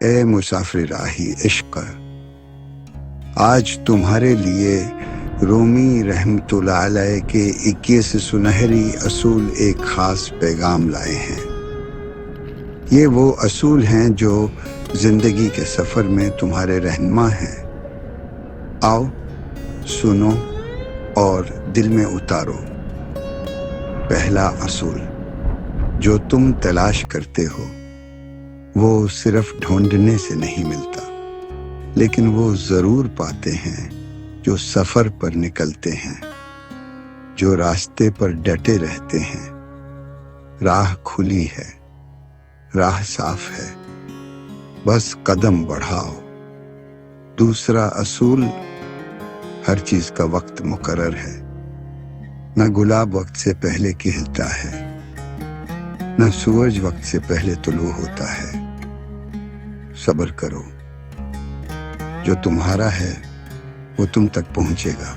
اے مسافر راہی عشق، آج تمہارے لیے رومی رحمت اللہ علیہ کے 21 سنہری اصول ایک خاص پیغام لائے ہیں۔ یہ وہ اصول ہیں جو زندگی کے سفر میں تمہارے رہنما ہیں۔ آؤ سنو اور دل میں اتارو۔ پہلا اصول جو تم تلاش کرتے ہو وہ صرف ڈھونڈنے سے نہیں ملتا، لیکن وہ ضرور پاتے ہیں جو سفر پر نکلتے ہیں، جو راستے پر ڈٹے رہتے ہیں۔ راہ کھلی ہے، راہ صاف ہے، بس قدم بڑھاؤ۔ دوسرا اصول، ہر چیز کا وقت مقرر ہے۔ نہ گلاب وقت سے پہلے کھلتا ہے، نہ سورج وقت سے پہلے طلوع ہوتا ہے۔ صبر کرو، جو تمہارا ہے وہ تم تک پہنچے گا۔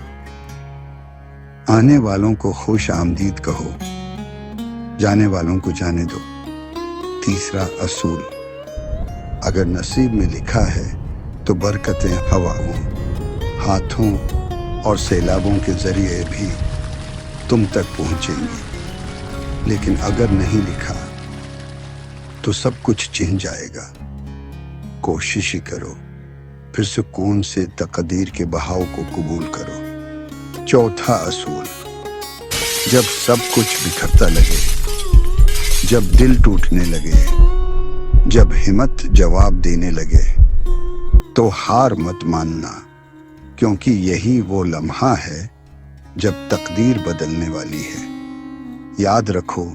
آنے والوں کو خوش آمدید کہو، جانے والوں کو جانے دو۔ تیسرا اصول، اگر نصیب میں لکھا ہے تو برکتیں ہواؤں، ہاتھوں اور سیلابوں کے ذریعے بھی تم تک پہنچیں گی، لیکن اگر نہیں لکھا تو سب کچھ چھن جائے گا۔ کوشش ہی کرو، پھر سکون سے تقدیر کے بہاؤ کو قبول کرو۔ چوتھا اصول، جب سب کچھ بکھرتا لگے، جب دل ٹوٹنے لگے، جب ہمت جواب دینے لگے، تو ہار مت ماننا، کیونکہ یہی وہ لمحہ ہے جب تقدیر بدلنے والی ہے۔ یاد رکھو،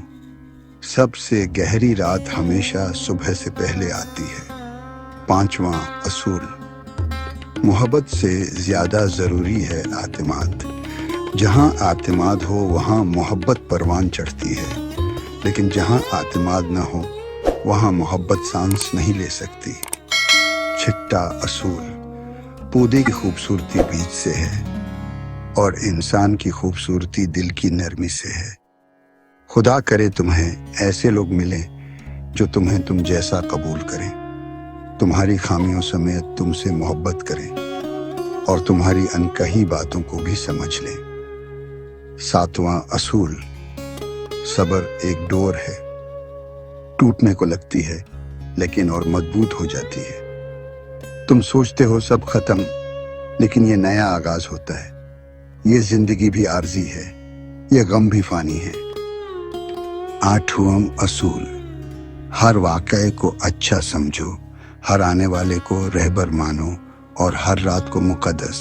سب سے گہری رات ہمیشہ صبح سے پہلے آتی ہے۔ پانچواں اصول، محبت سے زیادہ ضروری ہے اعتماد۔ جہاں اعتماد ہو وہاں محبت پروان چڑھتی ہے، لیکن جہاں اعتماد نہ ہو وہاں محبت سانس نہیں لے سکتی۔ چھٹا اصول، پودے کی خوبصورتی بیج سے ہے اور انسان کی خوبصورتی دل کی نرمی سے ہے۔ خدا کرے تمہیں ایسے لوگ ملیں جو تمہیں تم جیسا قبول کریں، تمہاری خامیوں سمیت تم سے محبت کریں اور تمہاری انکہی باتوں کو بھی سمجھ لیں۔ ساتواں اصول، صبر ایک ڈور ہے، ٹوٹنے کو لگتی ہے لیکن اور مضبوط ہو جاتی ہے۔ تم سوچتے ہو سب ختم، لیکن یہ نیا آغاز ہوتا ہے۔ یہ زندگی بھی عارضی ہے، یہ غم بھی فانی ہے۔ آٹھواں اصول، ہر واقعے کو اچھا سمجھو، ہر آنے والے کو رہبر مانو اور ہر رات کو مقدس۔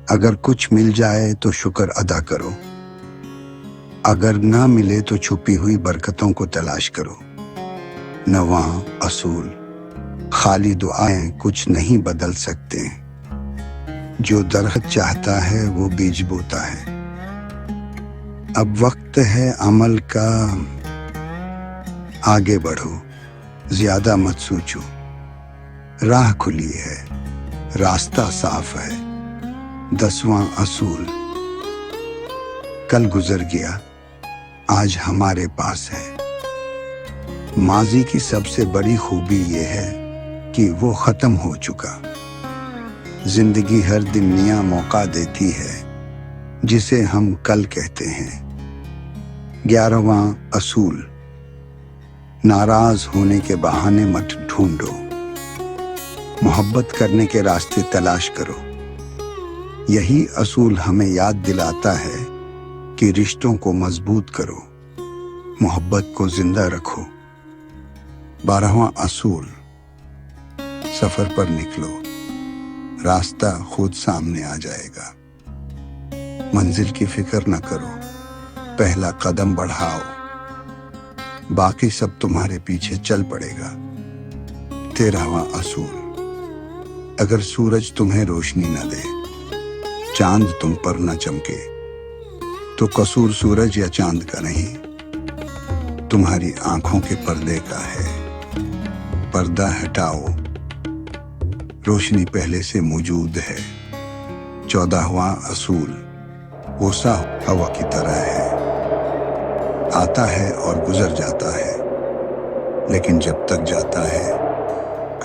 اگر کچھ مل جائے تو شکر ادا کرو، اگر نہ ملے تو چھپی ہوئی برکتوں کو تلاش کرو۔ نواں اصول، خالی دعائیں کچھ نہیں بدل سکتے، جو درخت چاہتا ہے وہ بیج بوتا ہے۔ اب وقت ہے عمل کا، آگے بڑھو، زیادہ مت سوچو۔ راہ کھلی ہے، راستہ صاف ہے۔ 10واں اصول، کل گزر گیا، آج ہمارے پاس ہے۔ ماضی کی سب سے بڑی خوبی یہ ہے کہ وہ ختم ہو چکا۔ زندگی ہر دن نیا موقع دیتی ہے جسے ہم کل کہتے ہیں۔ 11واں اصول، ناراض ہونے کے بہانے مت ڈھونڈو، محبت کرنے کے راستے تلاش کرو۔ یہی اصول ہمیں یاد دلاتا ہے کہ رشتوں کو مضبوط کرو، محبت کو زندہ رکھو۔ 12واں اصول، سفر پر نکلو، راستہ خود سامنے آ جائے گا۔ منزل کی فکر نہ کرو، پہلا قدم بڑھاؤ، باقی سب تمہارے پیچھے چل پڑے گا۔ 13واں اصول، اگر سورج تمہیں روشنی نہ دے، چاند تم پر نہ چمکے، تو قصور سورج یا چاند کا نہیں، تمہاری آنکھوں کے پردے کا ہے۔ پردہ ہٹاؤ، روشنی پہلے سے موجود ہے۔ 14واں اصول، غصہ ہوا کی طرح ہے، آتا ہے اور گزر جاتا ہے، لیکن جب تک جاتا ہے